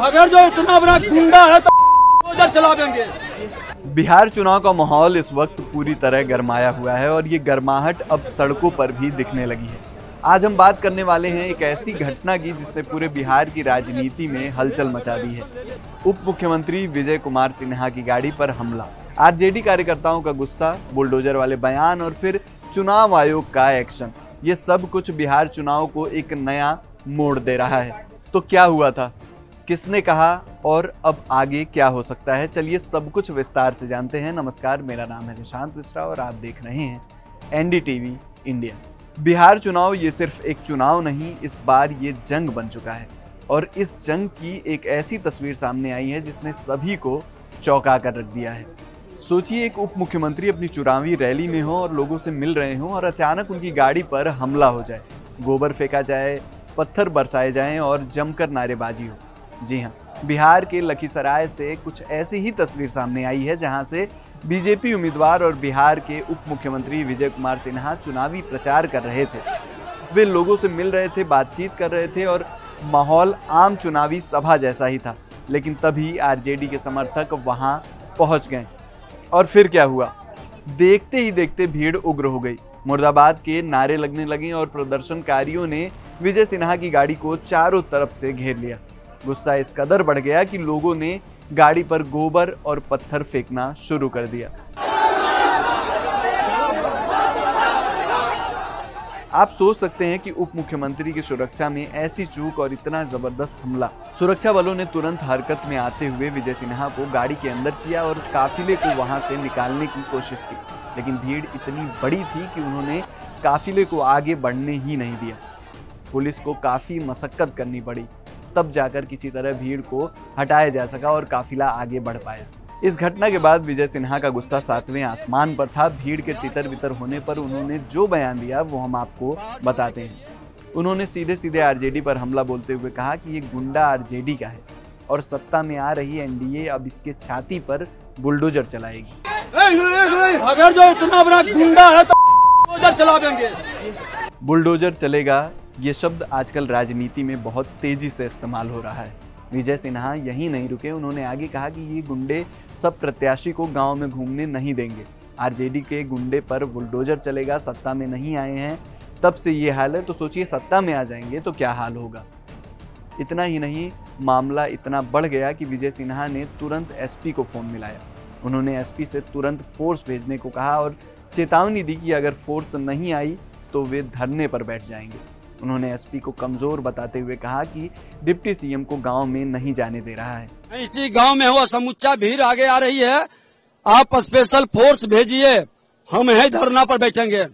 अगर जो इतना बड़ा गुंडा है तो बुलडोजर चला देंगे। बिहार चुनाव का माहौल इस वक्त पूरी तरह गरमाया हुआ है और ये गर्माहट अब सड़कों पर भी दिखने लगी है। आज हम बात करने वाले हैं एक ऐसी घटना की जिसने पूरे बिहार की राजनीति में हलचल मचा दी है। उप मुख्यमंत्री विजय कुमार सिन्हा की गाड़ी पर हमला, आरजेडी कार्यकर्ताओं का गुस्सा, बुलडोजर वाले बयान और फिर चुनाव आयोग का एक्शन, ये सब कुछ बिहार चुनाव को एक नया मोड़ दे रहा है। तो क्या हुआ था, किसने कहा और अब आगे क्या हो सकता है, चलिए सब कुछ विस्तार से जानते हैं। नमस्कार, मेरा नाम है निशांत मिश्रा और आप देख रहे हैं एनडीटीवी इंडिया। बिहार चुनाव ये सिर्फ एक चुनाव नहीं, इस बार ये जंग बन चुका है और इस जंग की एक ऐसी तस्वीर सामने आई है जिसने सभी को चौंका कर रख दिया है। सोचिए, एक उप मुख्यमंत्री अपनी चुनावी रैली में हो और लोगों से मिल रहे हों और अचानक उनकी गाड़ी पर हमला हो जाए, गोबर फेंका जाए, पत्थर बरसाए जाएं और जमकर नारेबाजी हो। जी हाँ, बिहार के लखीसराय से कुछ ऐसी ही तस्वीर सामने आई है जहां से बीजेपी उम्मीदवार और बिहार के उप मुख्यमंत्री विजय कुमार सिन्हा चुनावी प्रचार कर रहे थे। वे लोगों से मिल रहे थे, बातचीत कर रहे थे और माहौल आम चुनावी सभा जैसा ही था। लेकिन तभी आरजेडी के समर्थक वहां पहुंच गए और फिर क्या हुआ, देखते ही देखते भीड़ उग्र हो गई। मुर्दाबाद के नारे लगने लगे और प्रदर्शनकारियों ने विजय सिन्हा की गाड़ी को चारों तरफ से घेर लिया। गुस्सा इस कदर बढ़ गया कि लोगों ने गाड़ी पर गोबर और पत्थर फेंकना शुरू कर दिया। आप सोच सकते हैं कि उप मुख्यमंत्री की सुरक्षा में ऐसी चूक और इतना जबरदस्त हमला। सुरक्षा बलों ने तुरंत हरकत में आते हुए विजय सिन्हा को गाड़ी के अंदर किया और काफिले को वहां से निकालने की कोशिश की, लेकिन भीड़ इतनी बड़ी थी कि उन्होंने काफिले को आगे बढ़ने ही नहीं दिया। पुलिस को काफी मशक्कत करनी पड़ी, तब जाकर किसी तरह भीड़ को हटाया जा सका और काफिला आगे बढ़ पाया। इस घटना के बाद विजय सिन्हा का गुस्सा सातवें आसमान पर था। भीड़ के तितर बितर होने पर उन्होंने जो बयान दिया वो हम आपको बताते हैं। उन्होंने सीधे सीधे आरजेडी पर हमला बोलते हुए कहा कि ये गुंडा आरजेडी का है और सत्ता में आ रही एनडीए अब इसके छाती पर बुलडोजर चलाएगी। अगर जो इतना बड़ा गुंडा है तो बुलडोजर चला देंगे। बुलडोजर चलेगा, ये शब्द आजकल राजनीति में बहुत तेजी से इस्तेमाल हो रहा है। विजय सिन्हा यहीं नहीं रुके, उन्होंने आगे कहा कि ये गुंडे सब प्रत्याशी को गांव में घूमने नहीं देंगे। आरजेडी के गुंडे पर बुलडोजर चलेगा, सत्ता में नहीं आए हैं तब से ये हाल है, तो सोचिए सत्ता में आ जाएंगे तो क्या हाल होगा। इतना ही नहीं, मामला इतना बढ़ गया कि विजय सिन्हा ने तुरंत एसपी को फोन मिलाया। उन्होंने एसपी से तुरंत फोर्स भेजने को कहा और चेतावनी दी कि अगर फोर्स नहीं आई तो वे धरने पर बैठ जाएंगे। उन्होंने एसपी को कमजोर बताते हुए कहा कि डिप्टी सीएम को गांव में नहीं जाने दे रहा है। इसी गांव में हुआ समूचा भीड़ आगे आ रही है, आप स्पेशल फोर्स भेजिए, हम यही धरना पर बैठेंगे।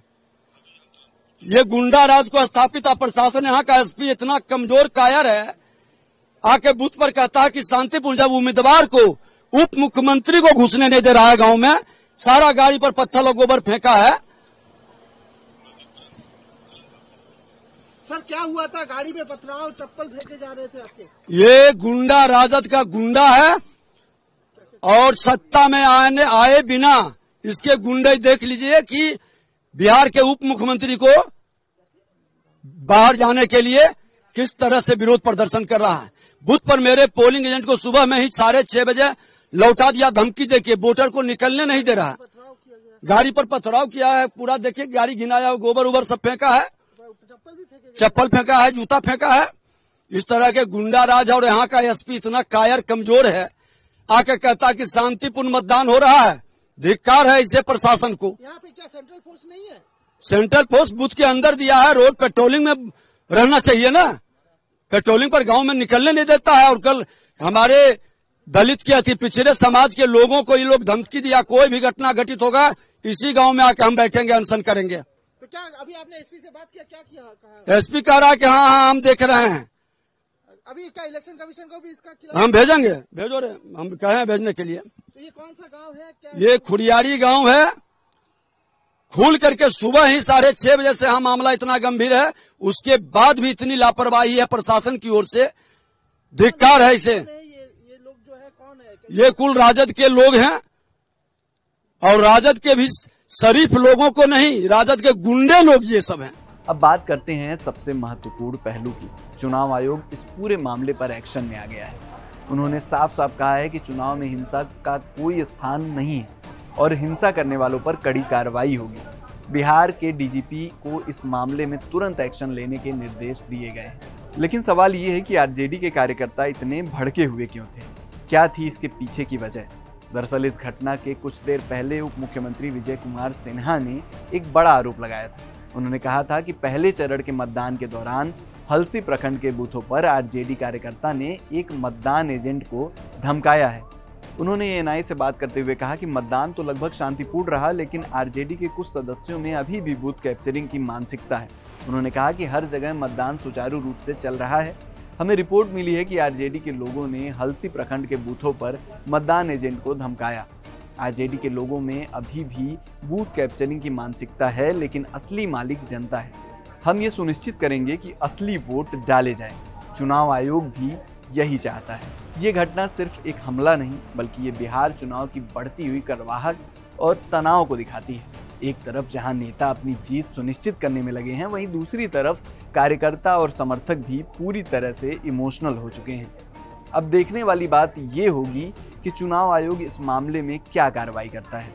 ये गुंडा राज को स्थापित प्रशासन, यहाँ का एसपी इतना कमजोर कायर है, आके बूथ पर कहता है कि शांतिपूर्ण, जब उम्मीदवार को उप मुख्यमंत्री को घुसने नहीं दे रहा है गाँव में, सारा गाड़ी पर पत्थर और गोबर फेंका है। सर क्या हुआ था, गाड़ी में पथराव, चप्पल फेंके जा रहे थे आपके? ये गुंडा राजद का गुंडा है और सत्ता में आए बिना इसके गुंडे देख लीजिए कि बिहार के उप मुख्यमंत्री को बाहर जाने के लिए किस तरह से विरोध प्रदर्शन कर रहा है। बूथ पर मेरे पोलिंग एजेंट को सुबह में ही 6:30 बजे लौटा दिया, धमकी देके वोटर को निकलने नहीं दे रहा है। गाड़ी पर पथराव किया है, पूरा देखिए गाड़ी घिनाया, गोबर उबर सब फेंका है, चप्पल फेंका है, जूता फेंका है। इस तरह के गुंडा राज, और यहाँ का एसपी इतना कायर कमजोर है, आके कहता कि शांतिपूर्ण मतदान हो रहा है। धिक्कार है इसे प्रशासन को। यहाँ पे क्या सेंट्रल फोर्स नहीं है? सेंट्रल फोर्स बूथ के अंदर दिया है, रोड पेट्रोलिंग में रहना चाहिए ना, पेट्रोलिंग पर गांव में निकलने नहीं देता है। और कल हमारे दलित के अति पिछड़े समाज के लोगों को ये लोग धमकी दिया, कोई भी घटना घटित होगा इसी गाँव में आके हम बैठेंगे, अनशन करेंगे। तो क्या अभी आपने एसपी से बात किया, क्या किया? एसपी कह रहा है कि हाँ हम देख रहे हैं। अभी क्या इलेक्शन कमीशन को भी इसका हम भेजेंगे, भेजो रे, हम कहे हैं भेजने के लिए। तो ये कौन सा गांव है, क्या? ये खुड़ियारी गांव है। खुल करके सुबह ही 6:30 बजे से मामला इतना गंभीर है, उसके बाद भी इतनी लापरवाही है प्रशासन की ओर से, धिक्कार है इसे। ये लोग जो है कौन है? ये कुल राजद के लोग हैं और राजद के भी शरीफ लोगों को नहीं, राजद के गुंडे लोग ये सब हैं। अब बात करते हैं सबसे महत्वपूर्ण पहलू की। चुनाव आयोग इस पूरे मामले पर एक्शन में आ गया है। उन्होंने साफ साफ कहा है कि चुनाव में हिंसा का कोई स्थान नहीं है और हिंसा करने वालों पर कड़ी कार्रवाई होगी। बिहार के डीजीपी को इस मामले में तुरंत एक्शन लेने के निर्देश दिए गए हैं। लेकिन सवाल ये है कि आरजेडी के कार्यकर्ता इतने भड़के हुए क्यों थे? क्या थी इसके पीछे की वजह? दरअसल इस घटना के कुछ देर पहले उप मुख्यमंत्री विजय कुमार सिन्हा ने एक बड़ा आरोप लगाया था। उन्होंने कहा था कि पहले चरण के मतदान के दौरान हलसी प्रखंड के बूथों पर आरजेडी कार्यकर्ता ने एक मतदान एजेंट को धमकाया है। उन्होंने एएनआई से बात करते हुए कहा कि मतदान तो लगभग शांतिपूर्ण रहा, लेकिन आरजेडी के कुछ सदस्यों में अभी भी बूथ कैप्चरिंग की मानसिकता है। उन्होंने कहा कि हर जगह मतदान सुचारू रूप से चल रहा है। हमें रिपोर्ट मिली है कि आरजेडी के लोगों ने हलसी प्रखंड के बूथों पर मतदान एजेंट को धमकाया। आरजेडी के लोगों में अभी भी बूथ कैप्चरिंग की मानसिकता है, लेकिन असली मालिक जनता है। हम ये सुनिश्चित करेंगे कि असली वोट डाले जाएं। चुनाव आयोग भी यही चाहता है। ये घटना सिर्फ एक हमला नहीं, बल्कि ये बिहार चुनाव की बढ़ती हुई कड़वाहट और तनाव को दिखाती है। एक तरफ जहां नेता अपनी जीत सुनिश्चित करने में लगे हैं, वहीं दूसरी तरफ कार्यकर्ता और समर्थक भी पूरी तरह से इमोशनल हो चुके हैं। अब देखने वाली बात ये होगी कि चुनाव आयोग इस मामले में क्या कार्रवाई करता है।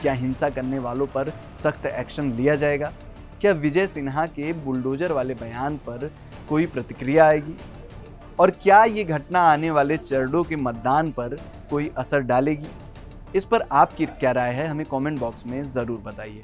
क्या हिंसा करने वालों पर सख्त एक्शन लिया जाएगा? क्या विजय सिन्हा के बुलडोजर वाले बयान पर कोई प्रतिक्रिया आएगी? और क्या ये घटना आने वाले चरणों के मतदान पर कोई असर डालेगी? इस पर आपकी क्या राय है, हमें कमेंट बॉक्स में ज़रूर बताइए।